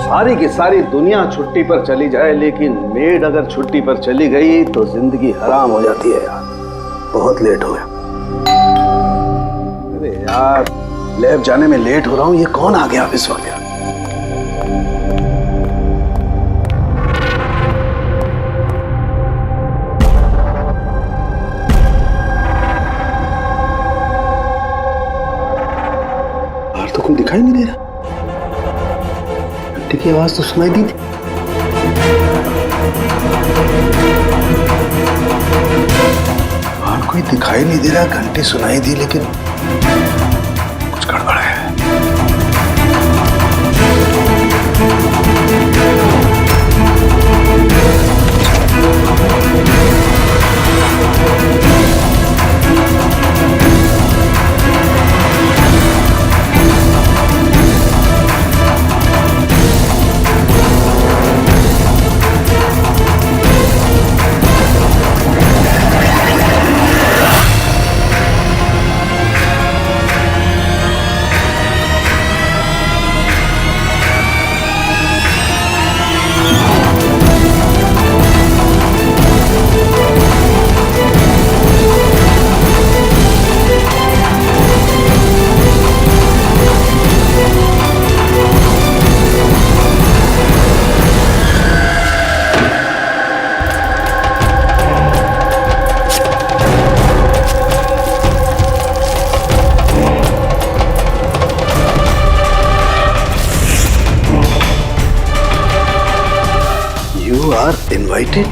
सारी की सारी दुनिया छुट्टी पर चली जाए, लेकिन मेड अगर छुट्टी पर चली गई तो जिंदगी हराम हो जाती है यार। बहुत लेट हो गया। अरे यार, लैब जाने में लेट हो रहा हूँ। ये कौन आ गया इस वक्त यार? बाहर तो कोई दिखाई नहीं दे रहा। घंटे की आवाज तो सुनाई दी थी। बाहर कोई दिखाई नहीं दे रहा, घंटे सुनाई दी, लेकिन कुछ गड़बड़ है। You are invited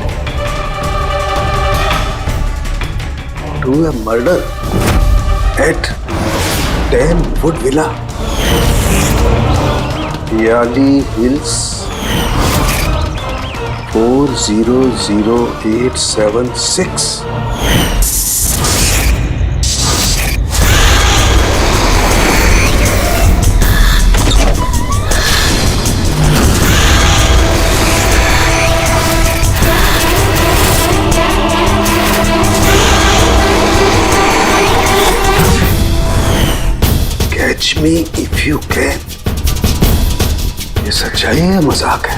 to a murder at 10 Wood Villa, Yali Hills, 400876. Catch me if you can. ये सच्चाई है या मजाक है?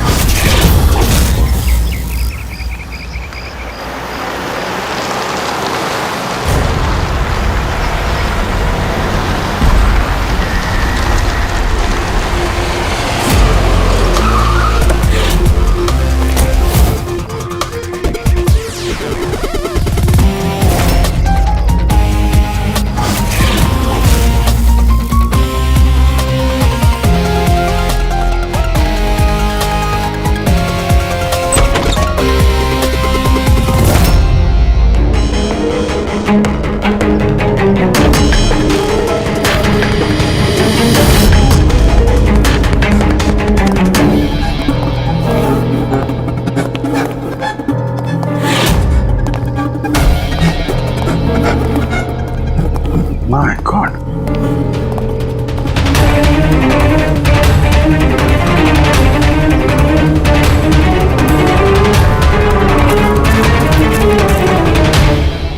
My God.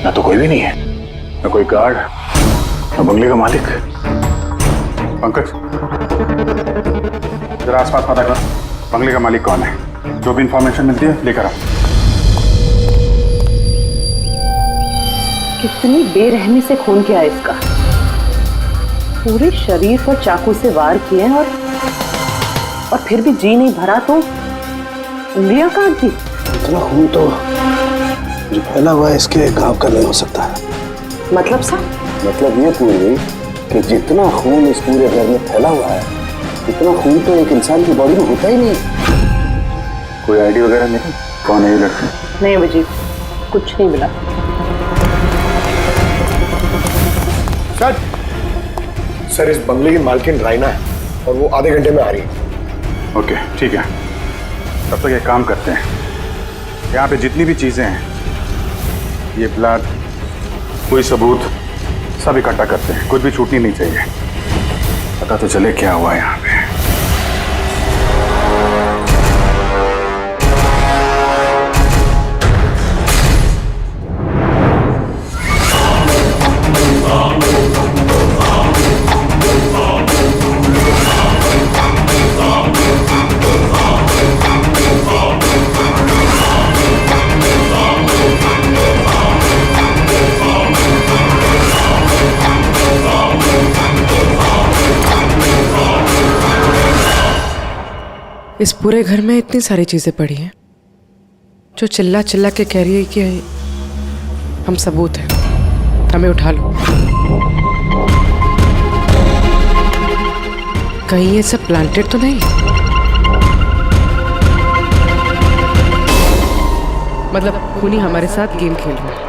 ना तो कोई भी नहीं है, ना कोई गार्ड, ना बंगले का मालिक। पंकज, जरा आसपास पता कर, बंगले का मालिक कौन है? जो भी इंफॉर्मेशन मिलती है लेकर आओ। कितनी बेरहमी से खून किया है इसका। पूरे शरीर पर चाकू से वार किए और फिर भी जी नहीं भरा तो उंगलियां काट दी। इतना खून तो जो फैला हुआ है इसके घाव का नहीं हो सकता है। मतलब सा? मतलब ये पूरी कि जितना खून इस पूरे घर में फैला हुआ है, इतना खून तो एक इंसान की बॉडी में होता ही नहीं। कोई आईडी वगैरह नहीं? कौन है ये लड़की? नहीं वजीर, कुछ नहीं मिला। सर, इस बंगले की मालकिन राइना है और वो आधे घंटे में आ रही है। ओके, ठीक है। तब तक एक काम करते हैं, यहाँ पे जितनी भी चीजें हैं, ये ब्लड, कोई सबूत, सब इकट्ठा करते हैं। कुछ भी छूटनी नहीं चाहिए। पता तो चले क्या हुआ यहाँ पे। इस पूरे घर में इतनी सारी चीजें पड़ी हैं जो चिल्ला चिल्ला के कह रही है कि हम सबूत हैं, हमें उठा लो। कहीं ये सब प्लांटेड तो नहीं? मतलब खूनी हमारे साथ गेम खेल रहा है।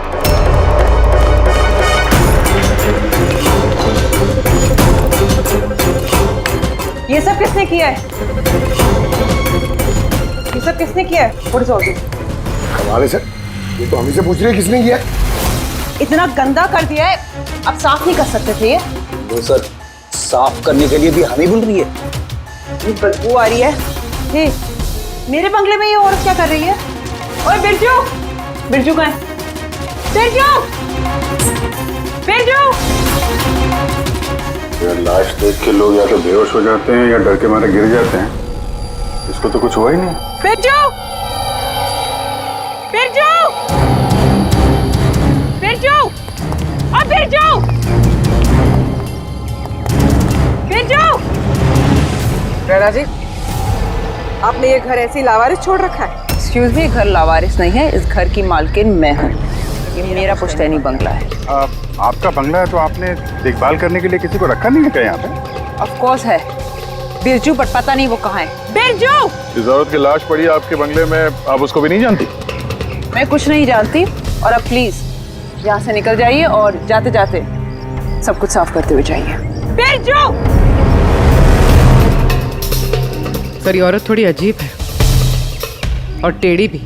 ये सब किसने किया है? ये सब किसने किया है? What is all this? कमाल है सर, ये तो हम ही से पूछ रहे हैं किसने किया। इतना गंदा कर दिया है, अब साफ नहीं कर सकते थे ये? वो सर साफ करने के लिए भी हमें बोल रही है। ये बदबू आ रही है। हे, मेरे बंगले में ये औरत क्या कर रही है? ओए बिरजू, बिरजू कहाँ है? बिरजू, बिरजू। यार लाश देख के लोग या तो बेहोश हो जाते हैं या डर के मारे गिर जाते हैं। इसको तो कुछ हुआ ही नहीं। बिरजू, बिरजू, बिरजू, अब बिरजू, बिरजू। राधा जी, आपने ये घर ऐसे ही लावारिस छोड़ रखा है? एक्सक्यूज मी, घर लावारिस नहीं है, इस घर की मालकिन मैं हूँ। ये मेरा पुश्तैनी बंगला है। आपका बंगला है तो आपने देखभाल करने के लिए किसी को रखा नहीं है क्या यहाँ पे? ऑफ कोर्स है बिरजू, बट पता नहीं वो कहाँ है। बिरजू! इस औरत की लाश पड़ी है आपके बंगले में, आप उसको भी नहीं जानती? मैं कुछ नहीं जानती, और अब प्लीज यहाँ से निकल जाइए और जाते जाते सब कुछ साफ करते हुए जाइए। बिरजू! सर ये औरत थोड़ी अजीब है और टेढ़ी भी।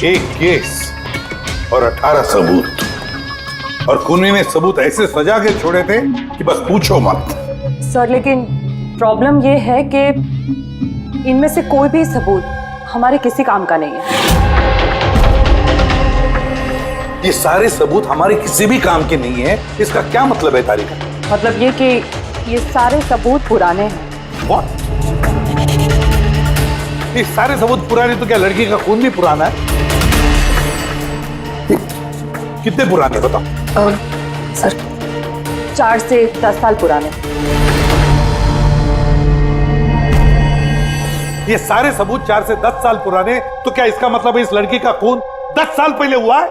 एक केस और 18 सबूत, और खूनी ने सबूत ऐसे सजा के छोड़े थे कि बस पूछो मत। सर लेकिन प्रॉब्लम ये है कि इनमें से कोई भी सबूत हमारे किसी काम का नहीं है। ये सारे सबूत हमारे किसी भी काम के नहीं है, इसका क्या मतलब है तारिका? मतलब ये कि ये सारे सबूत पुराने हैं। What? ये सारे सबूत पुराने तो क्या लड़की का खून भी पुराना है? कितने पुराने बताओ? सर 4 से 10 साल पुराने। ये सारे सबूत 4 से 10 साल पुराने, तो क्या इसका मतलब है इस लड़की का खून 10 साल पहले हुआ है?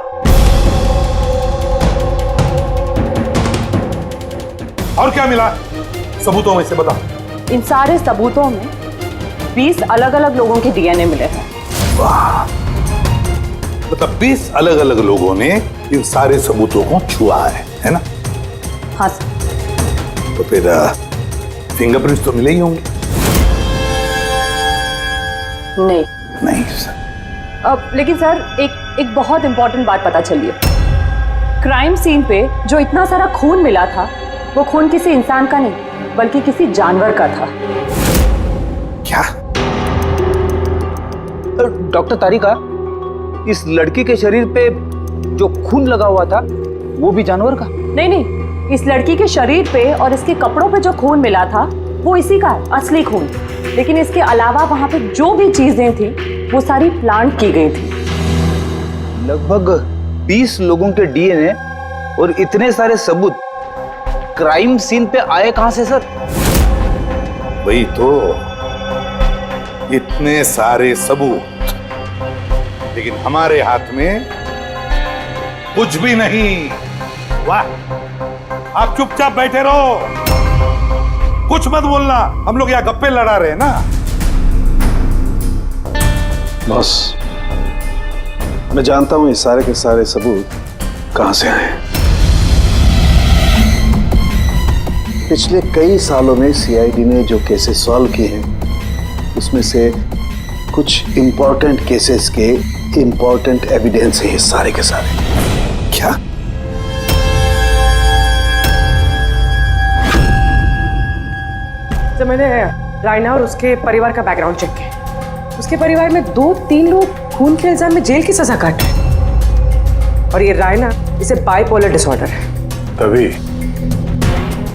और क्या मिला सबूतों में से बताओ? इन सारे सबूतों में 20 अलग अलग लोगों के डीएनए मिले हैं। वाह, मतलब 20 अलग अलग लोगों ने इन सारे सबूतों को छुआ है ना? हाँ सर। तो फिर फिंगरप्रिंट्स तो मिले ही होंगे? नहीं। नहीं सर। अब लेकिन सर एक बहुत इंपॉर्टेंट बात पता चली है। क्राइम सीन पे जो इतना सारा खून मिला था, वो खून किसी इंसान का नहीं बल्कि किसी जानवर का था। क्या? डॉक्टर तारिका, इस लड़की के शरीर पे जो खून लगा हुआ था वो भी जानवर का? नहीं, इस लड़की के शरीर पे और इसके कपड़ों पे जो खून मिला था वो इसी का है, असली खून। लेकिन इसके अलावा वहां पे जो भी चीजें थी वो सारी प्लांट की गई थी। लगभग 20 लोगों के डीएनए और इतने सारे सबूत क्राइम सीन पे आए कहां से सर? वही तो, इतने सारे सबूत, लेकिन हमारे हाथ में कुछ भी नहीं। वाह, आप चुपचाप बैठे रहो, कुछ मत बोलना, हम लोग यहाँ गप्पे लड़ा रहे हैं ना। बॉस, मैं जानता हूं ये सारे के सारे सबूत कहां से आए हैं। पिछले कई सालों में सीआईडी ने जो केसेस सॉल्व किए हैं उसमें से कुछ इंपॉर्टेंट केसेस के इंपॉर्टेंट एविडेंस है, सारे के सारे। क्या? जब मैंने रायना और उसके परिवार का बैकग्राउंड चेक किया, उसके परिवार में 2-3 लोग खून के इल्जाम में जेल की सजा काट रहे हैं। और ये रायना, इसे बाइपोलर डिसऑर्डर है।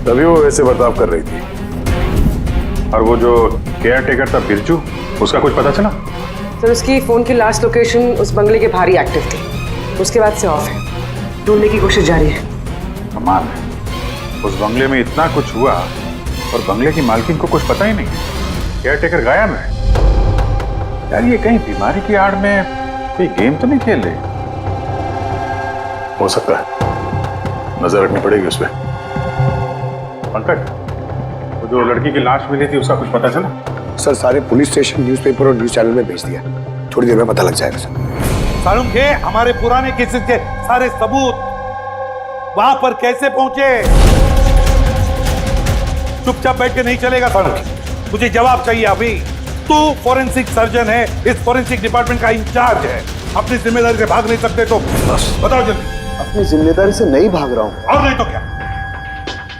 तभी वो वैसे बर्ताव कर रही थी। और वो जो केयर टेकर था बिरजू, उसका कुछ पता चला? सर, उसकी फोन की लास्ट लोकेशन उस बंगले के बाहर ही एक्टिव थी, उसके बाद से ऑफ है। ढूंढने की कोशिश जारी है। कमाल है, उस बंगले में इतना कुछ हुआ और बंगले की मालकिन को कुछ पता ही नहीं। केयर टेकर गायब है। यार ये कहीं बीमारी की आड़ में कोई गेम तो नहीं खेल रहे? हो सकता है, नजर रखनी पड़ेगी उस पर। पंकज, वो जो लड़की की लाश मिली थी उसका कुछ पता चला? सर सारे पुलिस स्टेशन, न्यूज़पेपर और न्यूज़ चैनल में भेज दिया, थोड़ी देर में पता लग जाएगा सर। सारुण के हमारे पुराने केसेस के सारे सबूत वहां पर कैसे पहुंचे? चुपचाप बैठ के नहीं चलेगा सारुण, मुझे जवाब चाहिए अभी। तू फॉरेंसिक सर्जन है, इस फॉरेंसिक डिपार्टमेंट का इंचार्ज है, अपनी जिम्मेदारी से भाग नहीं सकते तो बस बताओ जल्दी। अपनी जिम्मेदारी से नहीं भाग रहा हूं। और नहीं तो क्या?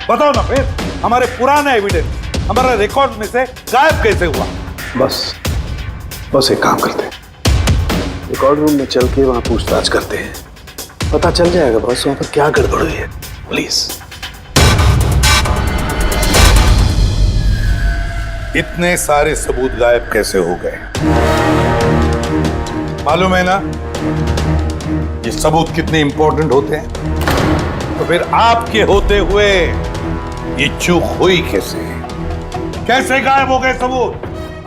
बताओ ना फिर, हमारे पुराने एविडेंस हमारा रिकॉर्ड में से गायब कैसे हुआ? बस एक काम करते हैं, रिकॉर्ड रूम में चल के वहां पूछताछ करते हैं, पता चल जाएगा बस वहां पर क्या गड़बड़ हुई है। प्लीज। इतने सारे सबूत गायब कैसे हो गए? मालूम है ना ये सबूत कितने इंपॉर्टेंट होते हैं? तो फिर आपके होते हुए ये चूक हुई कैसे? कैसे गायब हो गए सबूत?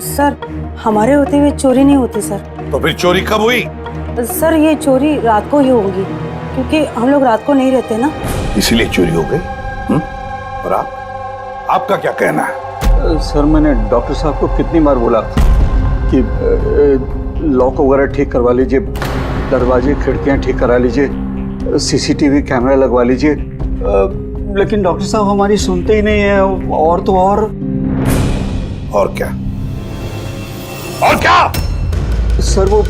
सर, हमारे होते हुए चोरी नहीं होती सर। तो फिर चोरी कब हुई? सर, ये चोरी रात को ही होगी, क्योंकि हम लोग रात को नहीं रहते ना। इसीलिए चोरी हो गई। और आपका क्या कहना है? सर, मैंने डॉक्टर साहब को कितनी बार बोला कि लॉक वगैरह ठीक करवा लीजिए, दरवाजे खिड़कियां ठीक करा लीजिए, सीसीटीवी कैमरा लगवा लीजिए, लेकिन डॉक्टर साहब हमारी सुनते ही नहीं है। और तो और क्या? और क्या? सर, वो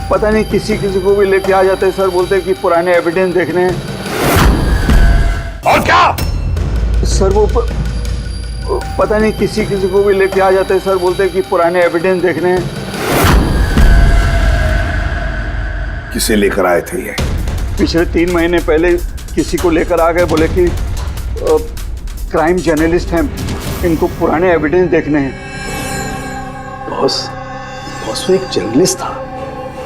पता नहीं किसी को भी लेके आ जाते हैं सर, बोलते हैं कि पुराने एविडेंस देखने हैं। और क्या? सर, वो पता नहीं किसी को भी लेके आ जाते हैं सर, बोलते हैं कि पुराने एविडेंस देखने हैं। किसे लेकर आए थे ये? पिछले 3 महीने पहले किसी को लेकर आ गए, बोले कि क्राइम जर्नलिस्ट हैं, इनको पुराने एविडेंस देखने हैं। बॉस वो एक जर्नलिस्ट था,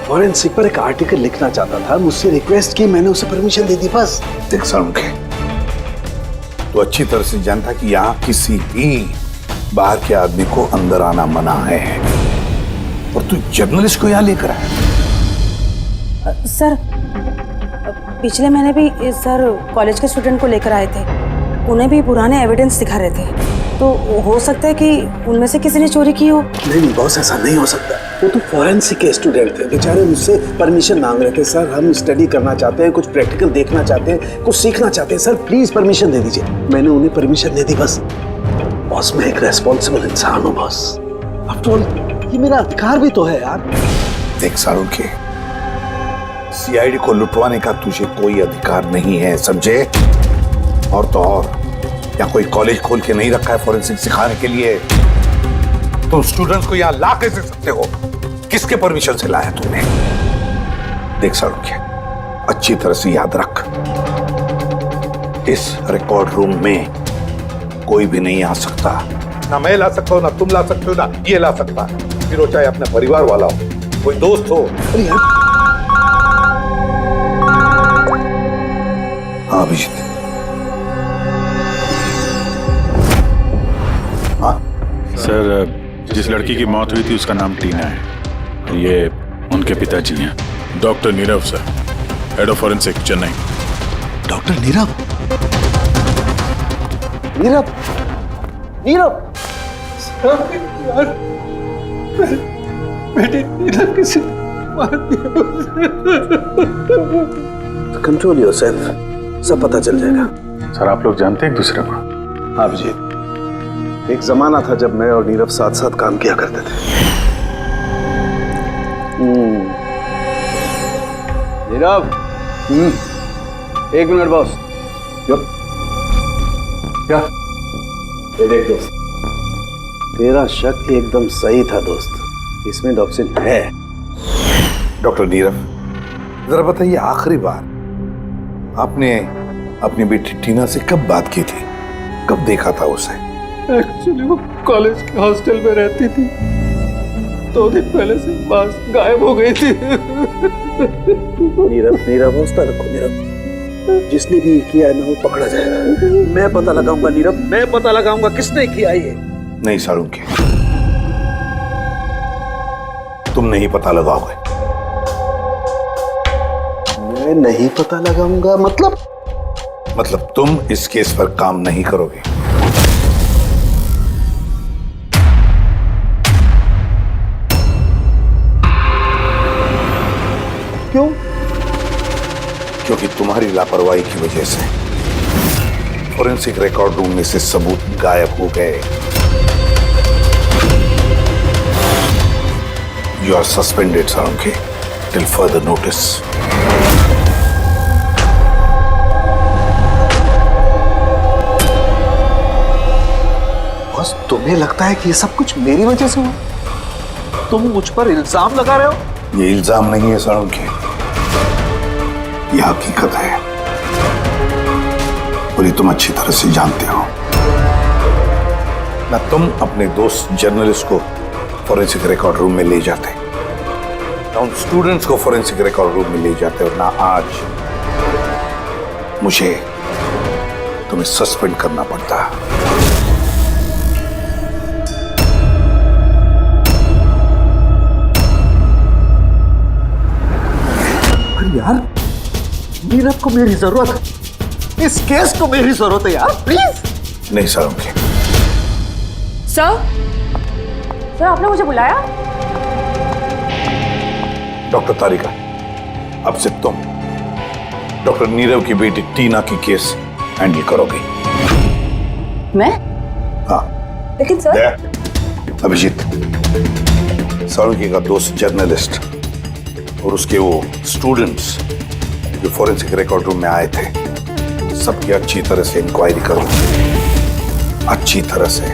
फॉरेंसिक पर एक आर्टिकल लिखना चाहता था, मुझसे रिक्वेस्ट की, मैंने उसे परमिशन दे दी बस। देख सारुण के, तो अच्छी तरह से जानता कि यहाँ किसी भी बाहर के आदमी को अंदर आना मना है, और तू जर्नलिस्ट को यहाँ लेकर आया। सर, पिछले महीने भी सर कॉलेज के स्टूडेंट को लेकर आए थे, उन्हें भी पुराने एविडेंस दिखा रहे थे, तो हो सकता है कि उनमें से किसी ने चोरी की हो। नहीं बॉस, ऐसा नहीं हो सकता। वो तो फॉरेंसिक के स्टूडेंट थे, बेचारे मुझसे परमिशन मांग रहे थे। सर, हम स्टडी करना चाहते हैं, कुछ प्रैक्टिकल देखना चाहते हैं, कुछ सीखना चाहते हैं, सर प्लीज परमिशन दे दीजिए। मैंने उन्हें परमिशन दे दी बस। बॉस, मैं एक रेस्पॉन्सिबल इंसान हूँ बॉस, आफ्टर ऑल ये मेरा अधिकार भी तो है यार। देख सारुण के, सीआईडी को लुटवाने का तुझे कोई अधिकार नहीं है, समझे? और तो और यहाँ कोई कॉलेज खोल के नहीं रखा है फॉरेंसिक सिखाने के लिए। तुम स्टूडेंट्स को यहाँ ला कैसे सकते हो? किसके परमिशन से लाया तुमने? देख सारुण के, अच्छी तरह से याद रख, इस रिकॉर्ड रूम में कोई भी नहीं आ सकता। ना मैं ला सकता हूँ, ना तुम ला सकते हो, ना ये ला सकता। फिर वो चाहे अपने परिवार वाला हो, कोई दोस्त हो। हाँ अभिजीत। सर, जिस लड़की की मौत हुई थी उसका नाम टीना है। ये उनके पिताजी हैं, doctor Nirav sir, head of forensic, Chennai. Doctor Nirav? Nirav? Nirav? यार, बेटे नीरव किसी मार दिया। कंट्रोल योरसेल्फ, सब पता चल जाएगा। सर, आप लोग जानते हैं एक दूसरे को? हाँ अभिजीत, एक जमाना था जब मैं और नीरव साथ साथ काम किया करते थे। नीरव, एक मिनट बॉस। क्या? ये देख दोस्त, तेरा शक एकदम सही था दोस्त, इसमें टॉक्सिन है। डॉक्टर नीरव, जरा बताइए, आखिरी बार आपने अपनी बेटी टीना से कब बात की थी? कब देखा था उसे? एक्चुअली वो कॉलेज के हॉस्टल में रहती थी, 2 दिन पहले से बस गायब हो गई थी। नीरव हौसला रखो नीरव, जिसने भी किया है ना वो पकड़ा जाएगा। मैं पता लगाऊंगा नीरव, मैं पता लगाऊंगा किसने किया ये। नहीं साळुंखे, तुम नहीं पता लगाओगे। मैं नहीं पता लगाऊंगा मतलब तुम इस केस पर काम नहीं करोगे। क्यों? क्योंकि तुम्हारी लापरवाही की वजह से फॉरेंसिक रिकॉर्ड रूम में से सबूत गायब हो गए। You are suspended Salunkhe till further notice. बस तुम्हें लगता है कि ये सब कुछ मेरी वजह से हुआ? तुम मुझ पर इल्जाम लगा रहे हो? ये इल्जाम नहीं है साळुंखे, यह हकीकत है और ये तुम अच्छी तरह से जानते हो ना। तुम अपने दोस्त जर्नलिस्ट को फॉरेंसिक रिकॉर्ड रूम में ले जाते, ना उन स्टूडेंट्स को फॉरेंसिक रिकॉर्ड रूम में ले जाते, और ना आज मुझे तुम्हें सस्पेंड करना पड़ता। यार, नीरव को मेरी जरूरत है, इस केस को मेरी जरूरत है यार, प्लीज। नहीं साळुंखे। सर आपने मुझे बुलाया? डॉक्टर तारिका, अब से तुम डॉक्टर नीरव की बेटी टीना की केस हैंडल करोगी। मैं? हाँ। लेकिन सर। अभिजीत, साळुंखे का दोस्त जर्नलिस्ट और उसके वो स्टूडेंट्स जो फॉरेंसिक रिकॉर्ड रूम में आए थे, सबकी अच्छी तरह से इंक्वायरी करो, अच्छी तरह से।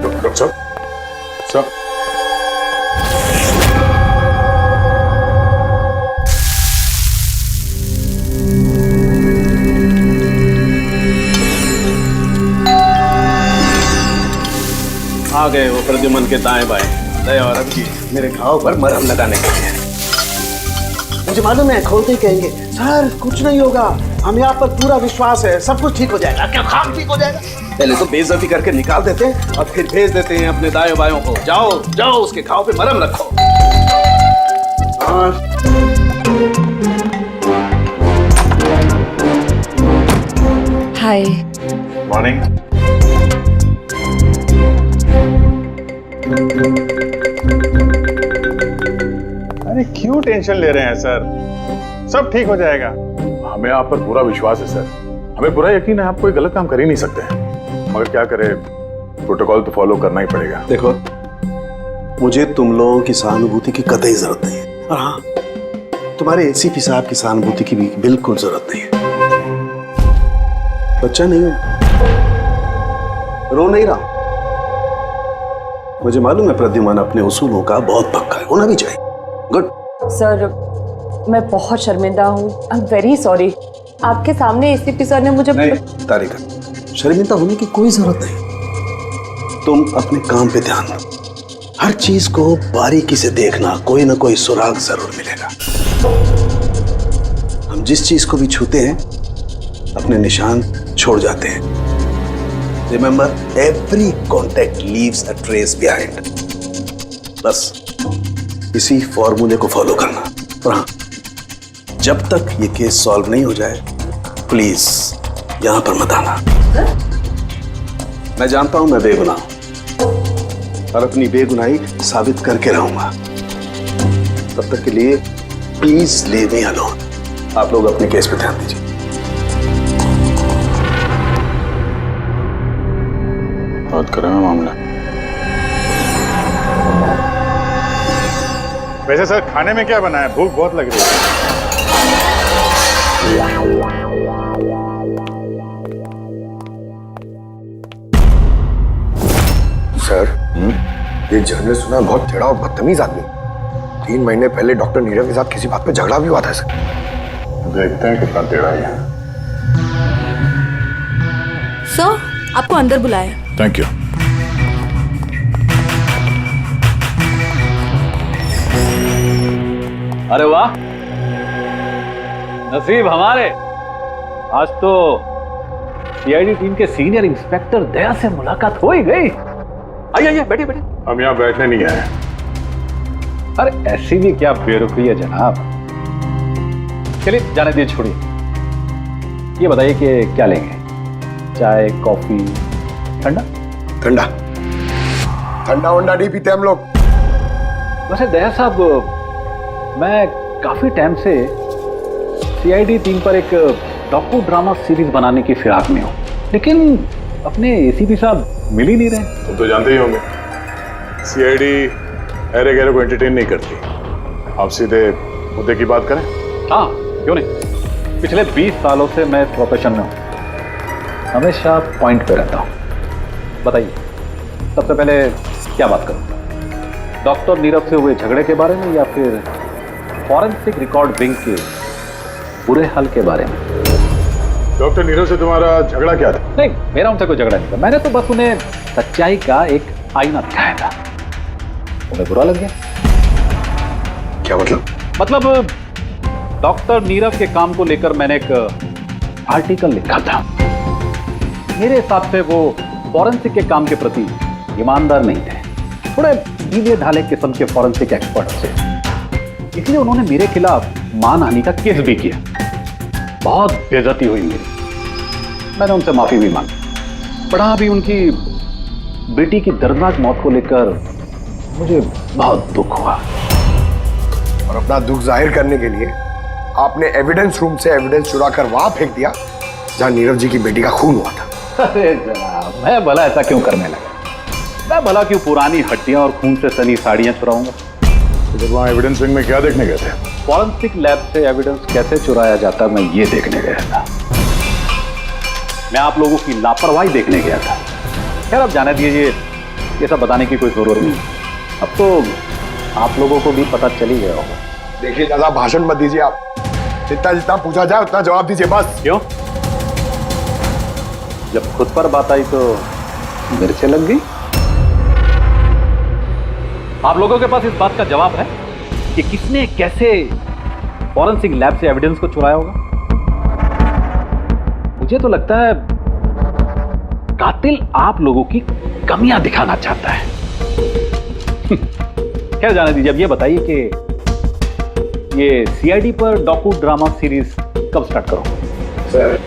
डॉक्टर साहब, आ गए वो प्रद्युमन के दाएं बाएं, दया और अभिजीत मेरे घाव पर मरहम लगाने के लिए। मुझे मालूम है, खोलते ही कहेंगे सर कुछ नहीं होगा, हम यहाँ पर पूरा विश्वास है, सब कुछ ठीक हो जाएगा। क्या काम ठीक हो जाएगा? पहले तो बेइज्जती करके निकाल देते हैं और फिर भेज देते हैं अपने दाएं बायों को, जाओ जाओ उसके घाव पे मरहम रखो। हाय। मॉर्निंग। अरे क्यों टेंशन ले रहे हैं सर, सब ठीक हो जाएगा। हमें आप पर पूरा विश्वास है सर, हमें पूरा यकीन है आप कोई गलत काम कर ही नहीं सकते, मगर क्या करें, प्रोटोकॉल तो फॉलो करना ही पड़ेगा। देखो, मुझे तुम लोगों की सहानुभूति की कतई जरूरत नहीं है, और हाँ, तुम्हारे एसीपी साहब की सहानुभूति की भी बिल्कुल जरूरत नहीं है। बच्चा नहीं हूं, रो नहीं रहा। मुझे मालूम है प्रद्युमन अपने उसूलों का बहुत पक्का है, होना भी चाहिए। गुड। सर मैं बहुत शर्मिंदा हूँ, आई एम वेरी सॉरी। आपके सामने एसीपी सर ने मुझे नहीं तारिका, शर्मिंदा होने की कोई जरूरत नहीं। तुम अपने काम पे ध्यान दो, हर चीज को बारीकी से देखना, कोई ना कोई सुराग जरूर मिलेगा। हम जिस चीज को भी छूते हैं अपने निशान छोड़ जाते हैं। Remember, every contact leaves a trace behind. बस इसी फॉर्मूले को फॉलो करना। और हाँ, जब तक ये केस सॉल्व नहीं हो जाए प्लीज यहां पर मत आना। मैं जानता हूं मैं बेगुनाह हूं और अपनी बेगुनाही साबित करके रहूंगा। तब तक के लिए प्लीज लीव मी अलोन। आप लोग अपने केस पे ध्यान दीजिए। बहुत गर्म है मामला। वैसे सर खाने में क्या बना है? भूख बहुत लग रही है। सर, ये जर्नलिस्ट सुना बहुत टेढ़ा और बदतमीज आदमी। 3 महीने पहले डॉक्टर नीरव के साथ किसी बात पे झगड़ा भी हुआ था सर। देखते हैं कितना टेढ़ा है। सर, आपको अंदर बुलाया। Thank you. अरे वाह, नसीब हमारे। आज तो सीआईडी टीम के सीनियर इंस्पेक्टर दया से मुलाकात हो ही गई। आइए आइए, बैठिए बैठिए। हम यहाँ बैठने नहीं आए। अरे ऐसी भी क्या बेरुखी है जनाब। चलिए जाने दीजिए, छोड़िए। ये बताइए कि क्या लेंगे? चाय, कॉफी, ठंडा? ठंडा ठंडा वंडा नहीं पीते हम लोग। वैसे दया साहब, मैं काफी टाइम से सीआईडी टीम पर एक डॉक्यू ड्रामा सीरीज बनाने की फिराक में हूं, लेकिन अपने एसीपी साहब मिल ही नहीं रहे। तुम तो जानते ही होंगे, सीआईडी अरे गहरे को एंटरटेन नहीं करती। आप सीधे मुद्दे की बात करें। हाँ, क्यों नहीं। पिछले 20 सालों से मैं इस प्रोफेशन में हूं, हमेशा पॉइंट पे रहता हूं। बताइए, सबसे पहले क्या बात करूं? डॉक्टर नीरव से हुए झगड़े के बारे में या फिर फॉरेंसिक रिकॉर्ड विंग के बुरे हाल के बारे में? डॉक्टर नीरव से तुम्हारा झगड़ा क्या था? नहीं, मेरा उनसे कोई झगड़ा नहीं था। मैंने तो बस उन्हें सच्चाई का एक आईना दिखाया था। उन्हें बुरा लग गया। क्या मतलब? मतलब डॉक्टर नीरव के काम को लेकर मैंने एक आर्टिकल लिखा था। मेरे हिसाब से वो फॉरेंसिक के काम के प्रति ईमानदार नहीं थे, थोड़े ढीले ढाले किस्म के फॉरेंसिक एक्सपर्ट थे। इसलिए उन्होंने मेरे खिलाफ मानहानि का केस भी किया। बहुत बेइज्जती हुई मेरी। मैंने उनसे माफी भी मांगी। बड़ा भी उनकी बेटी की दर्दनाक मौत को लेकर मुझे बहुत दुख हुआ। और अपना दुख जाहिर करने के लिए आपने एविडेंस रूम से एविडेंस चुरा कर वहां फेंक दिया जहां नीरव जी की बेटी का खून हुआ था। अरे जनाब, मैं भला ऐसा क्यों करने लगा? मैं भला क्यों पुरानी हड्डियां और खून से सनी साड़ियां चुराऊंगा? तो वहाँ एविडेंस विंग में क्या देखने गए थे? फॉरेंसिक लैब से एविडेंस कैसे चुराया जाता, मैं ये देखने गया था। मैं आप लोगों की लापरवाही देखने गया था। खैर, अब जाने दीजिए, ये सब बताने की कोई जरूरत नहीं। अब तो आप लोगों को भी पता चल ही गया होगा। देखिए, ज्यादा भाषण मत दीजिए आप। जितना जितना पूछा जाए उतना जवाब दीजिए बस। क्यों? जब खुद पर बात आई तो मिर्चें लग गई। आप लोगों के पास इस बात का जवाब है कि किसने कैसे फॉरेंसिक लैब से एविडेंस को चुराया होगा? मुझे तो लगता है कातिल आप लोगों की कमियां दिखाना चाहता है। खैर, जाने दीजिए। अब ये बताइए कि ये सीआईडी पर डॉक्यू ड्रामा सीरीज कब स्टार्ट करो? सर,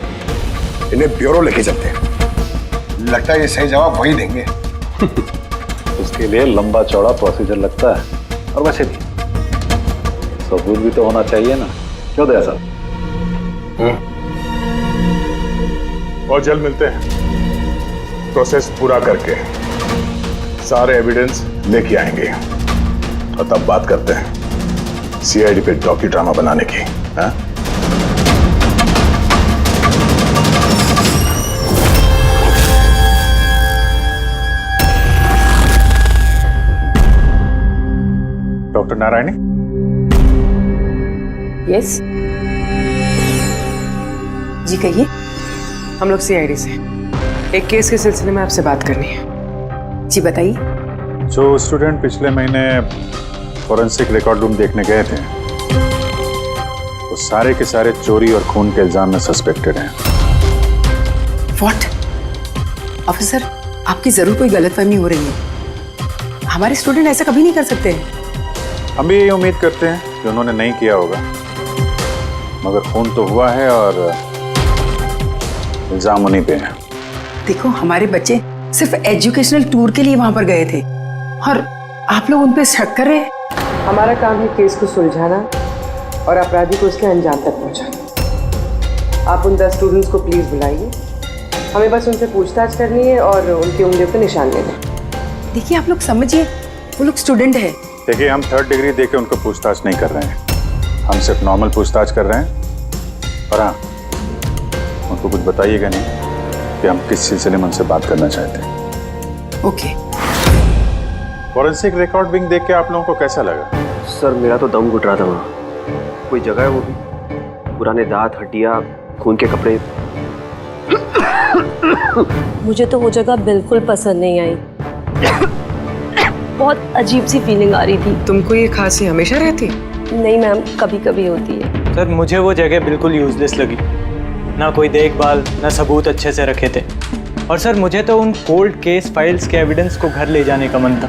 इन्हें ब्यूरो लेके चलते हैं। लगता है ये सही जवाब वही देंगे। उसके लिए लंबा चौड़ा प्रोसीजर लगता है। और वैसे भी सबूत भी तो होना चाहिए ना, क्यों दया साहब? और जल्द मिलते हैं। प्रोसेस पूरा करके सारे एविडेंस लेके आएंगे और तब बात करते हैं सीआईडी पे डॉक्यू ड्रामा बनाने की। हाँ? डॉक्टर नारायणी? यस जी कहिए। हम लोग सीआईडी से एक केस के सिलसिले में आपसे बात करनी है। जी बताइए। जो स्टूडेंट पिछले महीने फॉरेंसिक रिकॉर्ड रूम देखने गए थे, वो सारे के सारे चोरी और खून के इल्जाम में सस्पेक्टेड हैं। व्हाट? ऑफिसर, आपकी जरूर कोई गलतफहमी हो रही है। हमारे स्टूडेंट ऐसा कभी नहीं कर सकते हैं। हम भी यही उम्मीद करते हैं कि उन्होंने नहीं किया होगा, मगर खून तो हुआ है और इल्जाम उन्हीं पे है। देखो, हमारे बच्चे सिर्फ एजुकेशनल टूर के लिए वहां पर गए थे और आप लोग उन पे शक कर रहे हैं। हमारा काम है केस को सुलझाना और अपराधी को उसके अंजाम तक पहुंचाना। आप उन 10 स्टूडेंट्स को प्लीज बुलाइए, हमें बस उनसे पूछताछ करनी है और उनकी उंगलियों पर निशान लेने। देखिए आप लोग समझिए, वो लोग स्टूडेंट है। देखिए, हम 3rd डिग्री देके उनको पूछताछ नहीं कर रहे हैं, हम सिर्फ नॉर्मल पूछताछ कर रहे हैं। और हाँ, उनको कुछ बताइएगा नहीं कि हम किस सिलसिले में उनसे बात करना चाहते हैं। ओके। फॉरेंसिक रिकॉर्डिंग देख के आप लोगों को कैसा लगा? सर मेरा तो दम घुट रहा था वहाँ। कोई जगह है वो भी, पुराने दांत, हड्डियाँ, खून के कपड़े। मुझे तो वो जगह बिल्कुल पसंद नहीं आई। बहुत अजीब सी फीलिंग आ रही थी। तुमको ये खांसी हमेशा रहती? नहीं मैम, कभी कभी होती है। सर मुझे वो जगह बिल्कुल यूजलेस लगी, ना कोई देखभाल, ना सबूत अच्छे से रखे थे। और सर मुझे तो उन कोल्ड केस फाइल्स के एविडेंस को घर ले जाने का मन था,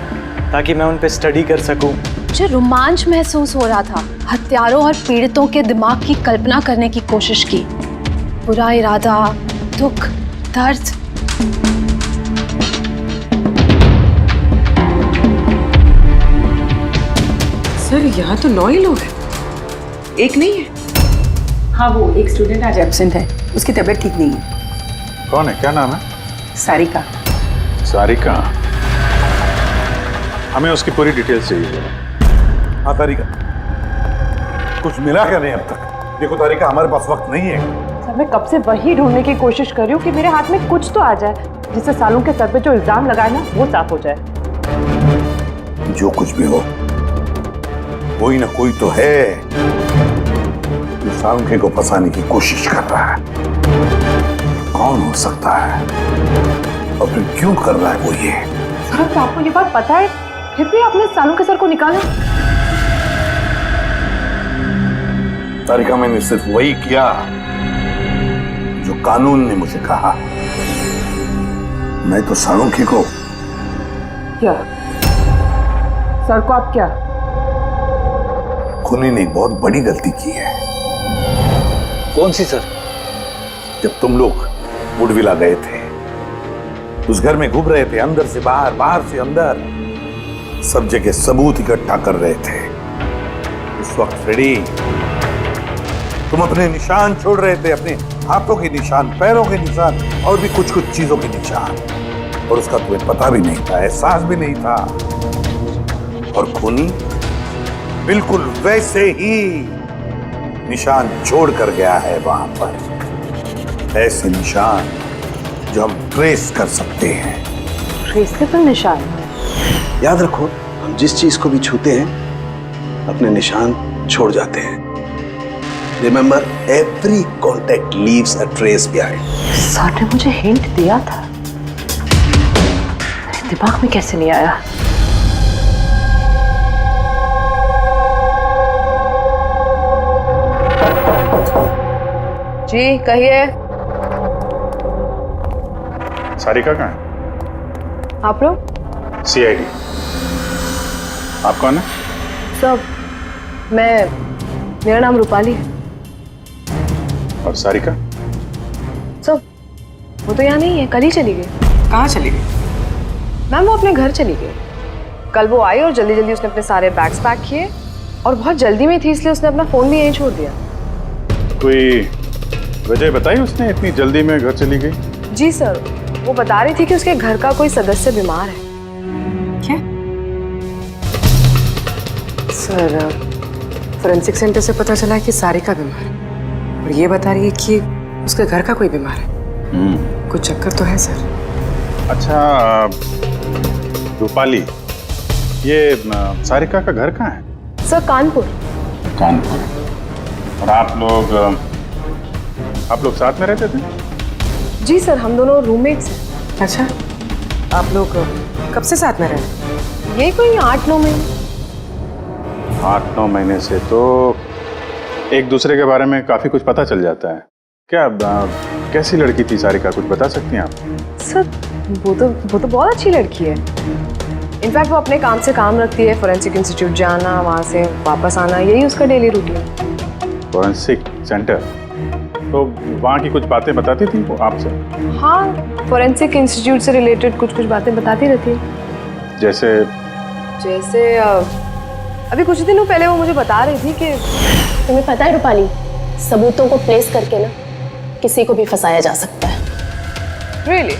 ताकि मैं उन पे स्टडी कर सकूं। मुझे रोमांच महसूस हो रहा था। हत्यारों और पीड़ितों के दिमाग की कल्पना करने की कोशिश की। बुरा इरादा, दुख, दर्द। सर यहाँ तो 9 ही लोग हैं, एक नहीं है। हाँ, वो एक स्टूडेंट आज एब्सेंट है, उसकी तबीयत ठीक नहीं है। कौन है, क्या नाम है? सारिका। सारिका, हमें उसकी पूरी डिटेल्स चाहिए। हाँ तारिका, कुछ मिला क्या नहीं अब तक? देखो तारिका, हमारे पास वक्त नहीं है। सर मैं कब से वही ढूंढने की कोशिश कर रही हूँ कि मेरे हाथ में कुछ तो आ जाए, जिससे सालों के सर पे जो इल्जाम लगाए ना वो साफ हो जाए। जो कुछ भी हो, कोई ना कोई तो है जो सालुंखे को फंसाने की कोशिश कर रहा है। कौन हो सकता है और फिर क्यों कर रहा है वो ये? सर आपको ये बात पता है, फिर भी आपने सालों के सर को निकाला? तारिका, मैंने सिर्फ वही किया जो कानून ने मुझे कहा। मैं तो सालुंखे को क्या? सर को आप क्या? खूनी ने एक बहुत बड़ी गलती की है। कौन सी सर? जब तुम लोग वुडविला गए थे, उस घर में घूम रहे थे, अंदर से बाहर, बाहर से अंदर, सब जगह सबूत इकट्ठा कर रहे थे। उस वक्त फ्रेडी, तुम अपने निशान छोड़ रहे थे, अपने हाथों के निशान, पैरों के निशान और भी कुछ कुछ चीजों के निशान, और उसका तुम्हें पता भी नहीं था, एहसास भी नहीं था। और खूनी बिल्कुल वैसे ही निशान छोड़ कर गया है वहां पर, ऐसे निशान जो हम ट्रेस कर सकते हैं। ट्रेसेबल निशान? याद रखो, हम जिस चीज को भी छूते हैं अपने निशान छोड़ जाते हैं। Remember, every contact leaves a trace behind. Sir ने मुझे हिंट दिया था, मेरे दिमाग में कैसे नहीं आया? जी कहिए। सारिका कहाँ है? आप लोग? CID। आप कौन है? सब, मेरा नाम रूपाली है। और सारिका? सब, वो तो यहाँ नहीं है, कल ही चली गई। कहाँ चली गई? मैम वो अपने घर चली गई। कल वो आई और जल्दी जल्दी उसने अपने सारे बैग्स पैक किए, और बहुत जल्दी में थी इसलिए उसने अपना फोन भी यहीं छोड़ दिया। कोई वजह बताई उसने इतनी जल्दी में घर चली गई? जी सर, वो बता रही थी कि उसके घर का कोई सदस्य बीमार है। क्या? सर, फोरेंसिक सेंटर से पता चला है कि सारिका बीमार है, और ये बता रही है कि उसके घर का कोई बीमार है। कुछ चक्कर तो है सर। अच्छा रूपाली, ये सारिका का घर कहाँ है? सर कानपुर। कानपुर। और आप लोग साथ में रहते थे? जी सर, हम दोनों रूममेट्स हैं। अच्छा, आप लोग कब से साथ में रहे? ये कोई 8-9 महीने। 8-9 महीने से तो एक दूसरे के बारे में काफी कुछ पता चल जाता है। क्या कैसी लड़की थी सारिका, कुछ बता सकती हैं आप? सर वो तो बहुत अच्छी लड़की है। इनफैक्ट वो अपने काम से काम रखती है, फोरेंसिक इंस्टीट्यूट जाना, वहाँ से वापस आना, यही उसका डेली रूटीन है। Forensic centre? तो वहाँ की कुछ बातें बताती थी वो आपसे? हाँ, फोरेंसिक इंस्टीट्यूट से रिलेटेड कुछ बातें बताती रहती है। जैसे अभी कुछ दिनों पहले वो मुझे बता रही थी कि तुम्हें पता है रूपाली, सबूतों को प्लेस करके ना किसी को भी फंसाया जा सकता है। Really?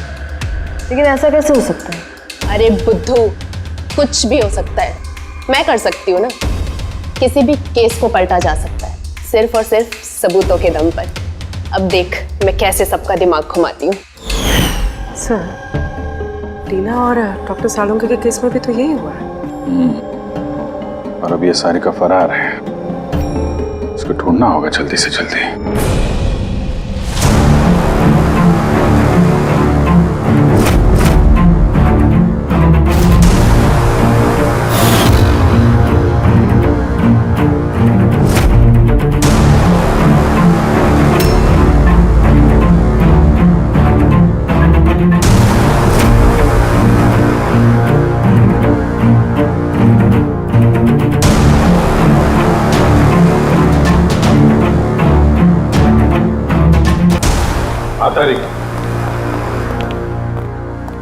लेकिन ऐसा कैसे हो सकता है? अरे बुद्धू, कुछ भी हो सकता है। मैं कर सकती हूँ ना, किसी भी केस को पलटा जा सकता है सिर्फ और सिर्फ सबूतों के दम पर। अब देख मैं कैसे सबका दिमाग घुमाती हूँ। सर, टीना और डॉक्टर सालुंके के केस में भी तो यही हुआ है। और अब ये सारिका फरार है, इसको ढूंढना होगा जल्दी से जल्दी।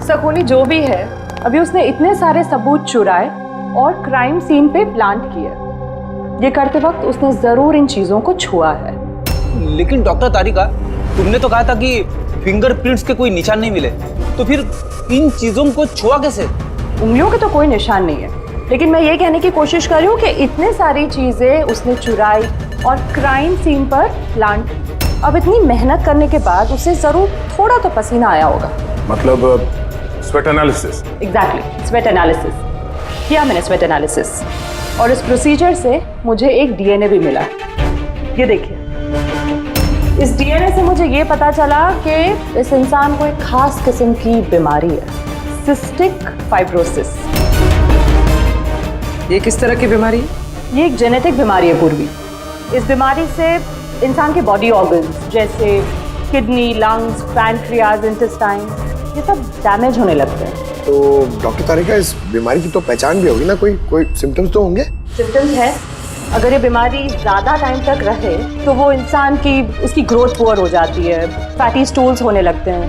सकोनी जो भी है, अभी उसने इतने सारे सबूत चुराए और क्राइम सीन पे प्लांट किए। ये करते वक्त उसने जरूर इन चीजों को छुआ है। लेकिन डॉक्टर तारिका, तुमने तो कहा था कि फिंगरप्रिंट्स के कोई निशान नहीं मिले, तो फिर इन चीजों को छुआ कैसे? उंगलियों के तो कोई निशान नहीं है, लेकिन मैं ये कहने की कोशिश कर रही हूँ कि इतने सारी चीजें उसने चुराई और क्राइम सीन पर प्लांट की। अब इतनी मेहनत करने के बाद उसे जरूर थोड़ा तो पसीना आया होगा। मतलब sweat analysis? Exactly, sweat analysis किया मैंने, स्वेट एनालिसिस। और इस प्रोसीजर से मुझे एक डीएनए भी मिला। ये देखिए, इस डीएनए से मुझे ये पता चला कि इस इंसान को एक खास किस्म की बीमारी है, सिस्टिक फाइब्रोसिस। ये किस तरह की बीमारी है? ये एक जेनेटिक बीमारी है पूर्वी। इस बीमारी से इंसान के बॉडी ऑर्गन्स जैसे किडनी, लंग्स, पैनक्रियाज, इंटेस्टाइन, ये सब डैमेज होने लगते हैं। तो डॉक्टर तारिका, इस बीमारी की तो पहचान भी होगी ना? कोई सिम्टम्स तो होंगे? सिम्टम्स है। अगर ये बीमारी ज़्यादा टाइम तक रहे तो वो इंसान की उसकी ग्रोथ पुअर हो जाती है, फैटी स्टूल्स होने लगते हैं,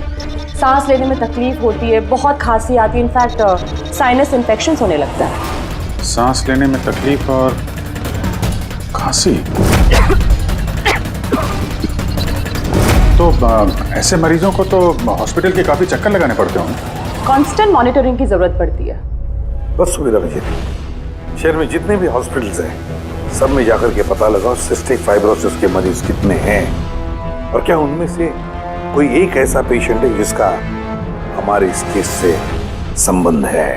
सांस लेने में तकलीफ होती है, बहुत खांसी आती है, इनफैक्ट साइनस इन्फेक्शंस होने लगता है। सांस लेने में तकलीफ और खांसी? तो ऐसे मरीजों को तो हॉस्पिटल के काफी चक्कर लगाने पड़ते होंगे। कांस्टेंट मॉनिटरिंग की जरूरत पड़ती है। बस सुविधा मुझे, शहर में जितने भी हॉस्पिटल्स हैं सब में जाकर के पता लगाओ सिस्टिक फाइब्रोसिस के मरीज कितने हैं और क्या उनमें से कोई एक ऐसा पेशेंट है जिसका हमारे इस केस से संबंध है।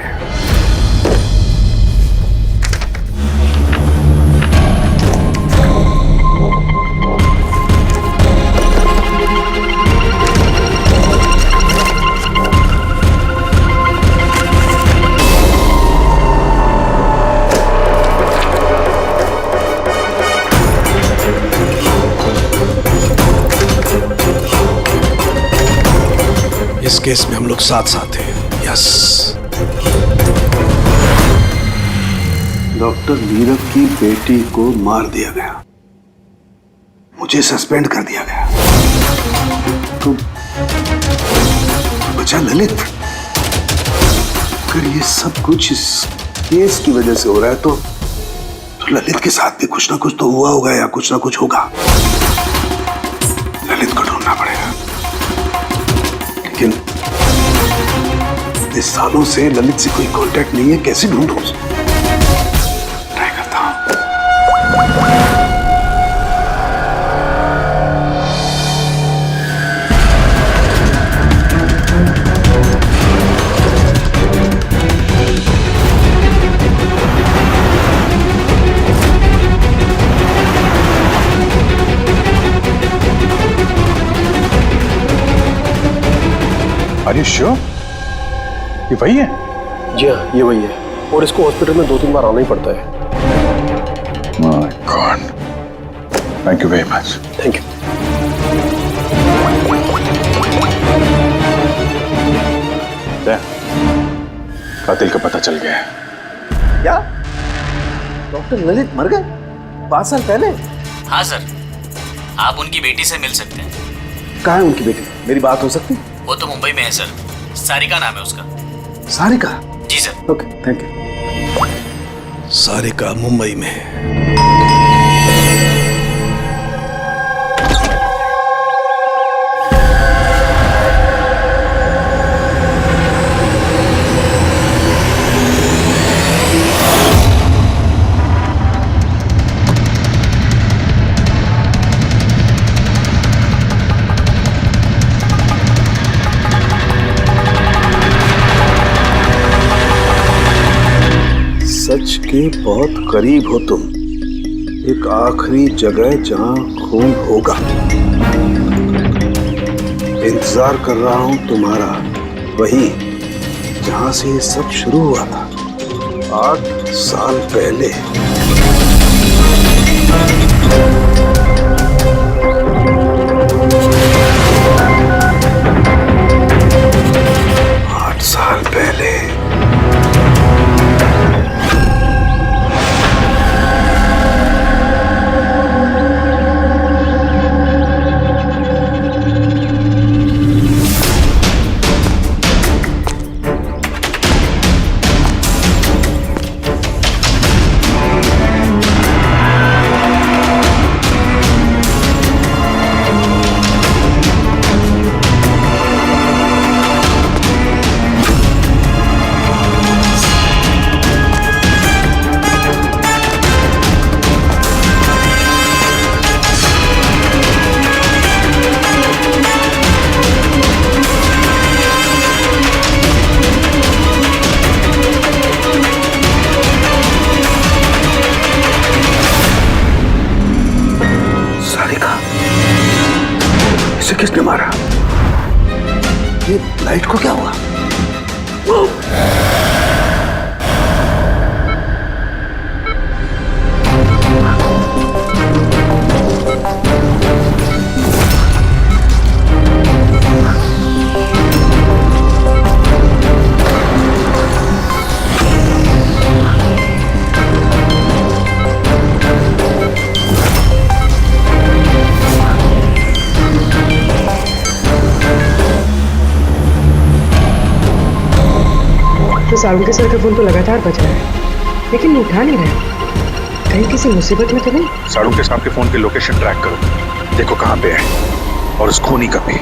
इस केस में हम लोग साथ साथ हैं। यस। डॉक्टर नीरव की बेटी को मार दिया गया, मुझे सस्पेंड कर दिया गया, तो बचा ललित। अगर ये सब कुछ इस केस की वजह से हो रहा है तो ललित के साथ भी कुछ ना कुछ तो हुआ होगा या कुछ ना कुछ होगा। ललित को ढूंढना पड़ेगा। लेकिन इतने सालों से ललित से कोई कांटेक्ट नहीं है, कैसे ढूंढूं उसे? ट्राई करता हूं। Are you sure? ये वही है? जी हाँ, ये वही है। और इसको हॉस्पिटल में 2-3 बार आना ही पड़ता है। My God. Thank you very much. Thank you. कातिल का पता चल गया है। क्या डॉक्टर ललित मर गए 5 साल पहले? हाँ सर, आप उनकी बेटी से मिल सकते हैं। कहाँ है उनकी बेटी? मेरी बात हो सकती? वो तो मुंबई में है सर, सारिका नाम है उसका। सारिका? जी sir. Okay, thank you. Sarika Mumbai में। के बहुत करीब हो तुम, एक आखिरी जगह जहां खून होगा। इंतजार कर रहा हूं तुम्हारा, वही जहां से ये सब शुरू हुआ था 8 साल पहले। साल पहले किसने मारा? ये लाइट को क्या हुआ? तो सारुण के सर का फोन तो लगातार बज रहा है, लेकिन उठा नहीं रहा। कहीं किसी मुसीबत में तो नहीं? सारुण के साहब के फोन की लोकेशन ट्रैक करो, देखो कहां पे है और उस खूनी का भी।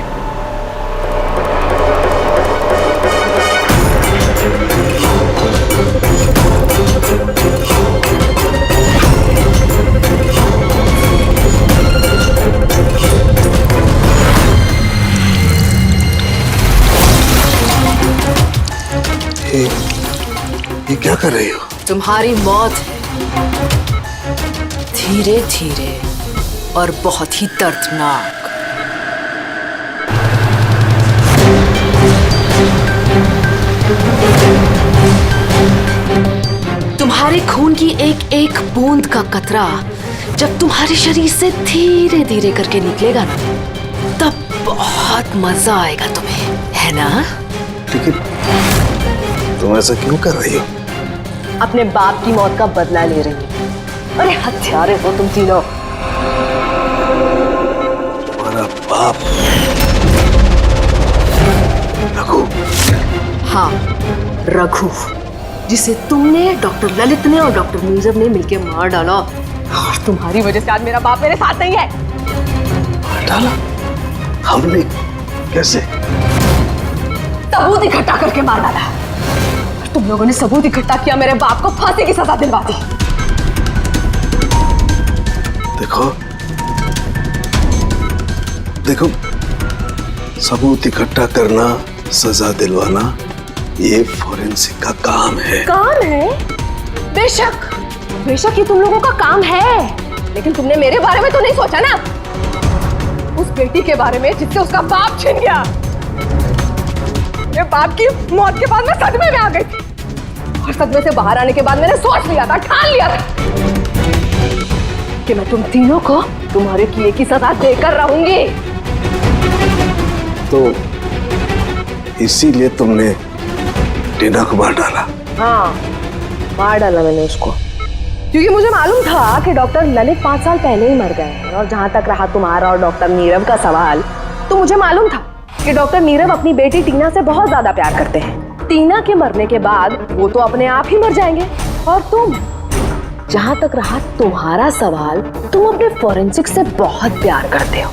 ये क्या कर रही हो? तुम्हारी मौत है, धीरे धीरे और बहुत ही दर्दनाक। तुम्हारे खून की एक एक बूंद का कतरा जब तुम्हारे शरीर से धीरे धीरे करके निकलेगा ना, तब बहुत मजा आएगा तुम्हें, है ना? लेकिन तुम ऐसा क्यों कर रही हो? अपने बाप की मौत का बदला ले रही हो। अरे हत्यारे हो तुम तीनों। तुम्हारा बाप रघु? हाँ, रघु, जिसे तुमने, डॉक्टर ललित ने और डॉक्टर नीरव ने मिलकर मार डाला। और तुम्हारी वजह से आज मेरा बाप मेरे साथ नहीं है। मार डाला? हमने? कैसे? सबूत इकट्ठा करके मार डाला। तुम लोगों ने सबूत इकट्ठा किया, मेरे बाप को फांसी की सजा दिलवा दी। देखो देखो, सबूत इकट्ठा करना, सजा दिलवाना, ये फोरेंसिक का काम है। काम है? बेशक बेशक ये तुम लोगों का काम है, लेकिन तुमने मेरे बारे में तो नहीं सोचा ना, उस बेटी के बारे में जिससे उसका बाप छिन गया। मेरे बाप की मौत के बाद मैं सदमे में आ गई थी, और सदमे से बाहर आने के बाद मैंने सोच लिया था, ठान लिया था कि मैं तुम तीनों को तुम्हारे किए की सजा देकर रहूंगी। तो इसीलिए तुमने टीना को मार डाला? हाँ, मार डाला मैंने उसको, क्योंकि मुझे मालूम था कि डॉक्टर ललित 5 साल पहले ही मर गए हैं। और जहां तक रहा तुम्हारा और डॉक्टर नीरव का सवाल, तो मुझे मालूम था कि डॉक्टर नीरव अपनी बेटी टीना से बहुत ज्यादा प्यार करते हैं। टीना के मरने के बाद वो तो अपने आप ही मर जाएंगे। और तुम, जहां तक रहा तुम्हारा सवाल, तुम अपने फोरेंसिक से बहुत प्यार करते हो।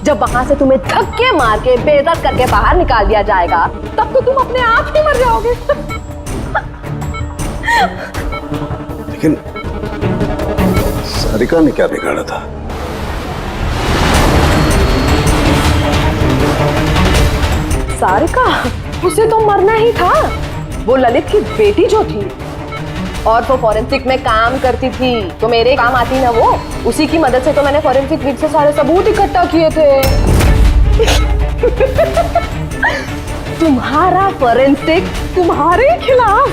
जब वहां से तुम्हें धक्के मार के बेइज्जत करके बाहर निकाल दिया जाएगा, तब तो तुम अपने आप ही मर जाओगे। लेकिन सारिका ने क्या बिगाड़ा था? सारिका? उसे तो मरना ही था। वो ललित की बेटी जो थी, और वो फॉरेंसिक में काम करती थी तो मेरे काम आती ना वो, उसी की मदद से तो मैंने फॉरेंसिक विद से सारे सबूत इकट्ठा किए थे। तुम्हारा फॉरेंसिक तुम्हारे खिलाफ।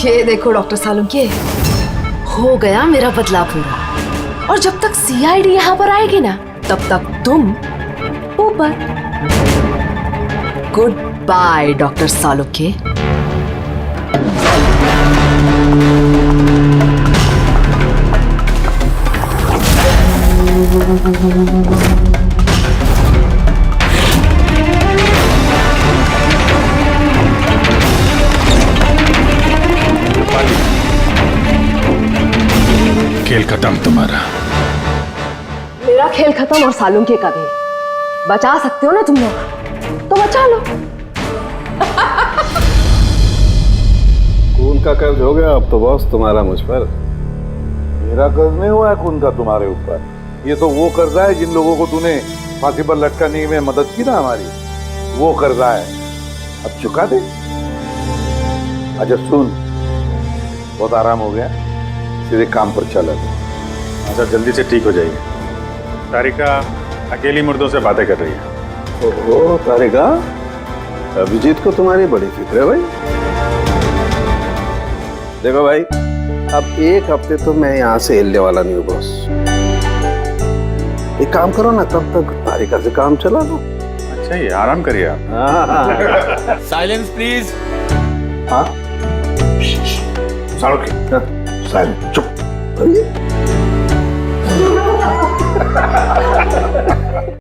ये देखो डॉक्टर सालुंके, हो गया मेरा बदला पूरा। और जब तक सीआईडी यहाँ पर आएगी ना, तब तक तुम ऊपर। Good by doctor Salunke. खेल खत्म तुम्हारा। मेरा खेल खत्म और सालुंके का भी। बचा सकते हो ना तुम लोग, तो बचा लो। खून का कर्ज हो गया अब तो बॉस तुम्हारा मुझ पर। मेरा कर्ज नहीं हुआ है खून का तुम्हारे ऊपर। ये तो वो कर्जा है जिन लोगों को तूने फांसी पर लटकाने में मदद की ना हमारी, वो कर्जा है। अब चुका दे। अच्छा सुन, बहुत आराम हो गया, सीधे काम पर चल। अच्छा जल्दी से ठीक हो जाइए। तारिका अकेली मुर्दों से बातें कर रही है। ओहो तारिका, अभिजीत को तुम्हारी बड़ी फिक्र है भाई। देखो भाई, अब एक हफ्ते तो मैं यहाँ से हिलने वाला नहीं हूँ बॉस। एक काम करो ना, तब तक तारिका से काम चला लो। अच्छा ये आराम करिए आप। Silence please. हाँ साइलेंस, चुप।